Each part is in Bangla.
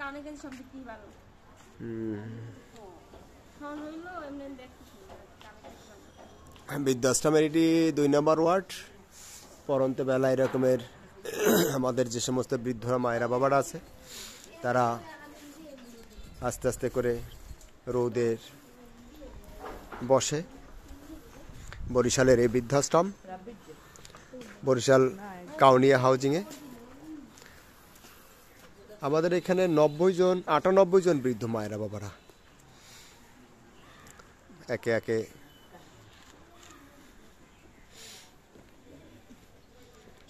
কানে কানে সব দিকই ভালো ফোন হইলো এমনি দেখতে বৃদ্ধাশ্রমের এটি 2 নম্বর ওয়ার্ড পরন্ত বেলা এরকমের আমাদের যে সমস্ত বৃদ্ধরা মায়েরা বাবারা আছে তারা আস্তে আস্তে করে রোদের বসে বরিশালের এই বৃদ্ধাশ্রম বরিশাল কাউনিয়া হাউজিংয়ে আমাদের এখানে 98 জন বৃদ্ধ মায়েরা বাবারা একে একে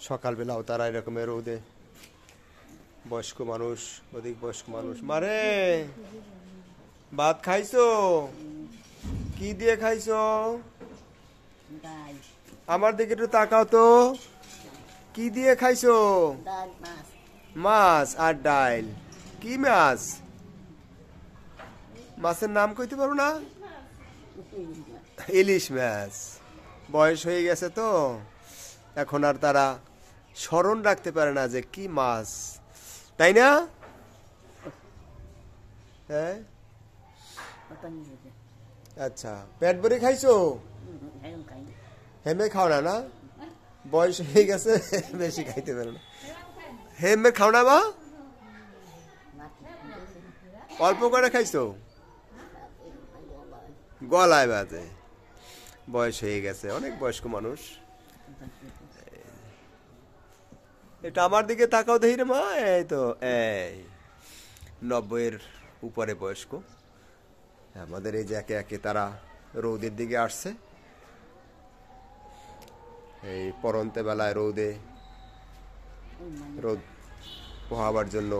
সকালবেলাও তারা এরকমের রোদে বয়স্ক মানুষ অধিক বয়স্ক মানুষ মারে ভাত খাইছো কি দিয়ে খাইছো আমার দিকে একটু তাকাও তো কি দিয়ে খাইছো মাছ আর ডাইল কি মাছ মাছের নাম কইতে পারো না ইলিশ মাছ বয়স হয়ে গেছে তো এখন আর তারা স্মরণ রাখতে পারে না যে কি মাছ তাই না হ্যাঁ আচ্ছা পেট ভরে খাইছো হেমে খাও না না বয়স হয়ে গেছে বেশি খাইতে পারে না হেমে খাও না মা অল্প করে খাইছো গলায় বাজে বয়স হয়ে গেছে অনেক বয়স্ক মানুষ এটা আমার দিকে তাকাও দেখি রে মা এই তো এই 90-এর উপরে বয়স্ক আমাদের এই যে একে একে তারা রোদের দিকে আসছে এই পরন্তে বেলায় রোদে রোদ পোহাবার জন্য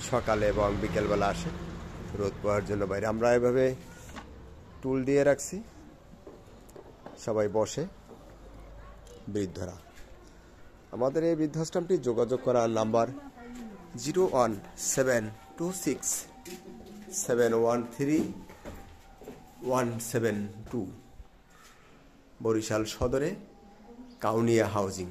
সকালে এবং বিকেলবেলা আসে রোদ পোহার জন্য বাইরে আমরা এভাবে টুল দিয়ে রাখছি সবাই বসে বৃদ্ধরা আমাদের এই বৃদ্ধাশ্রমটি যোগাযোগ করার নাম্বার 01726713172 বরিশাল সদরে কাউনিয়া হাউজিং।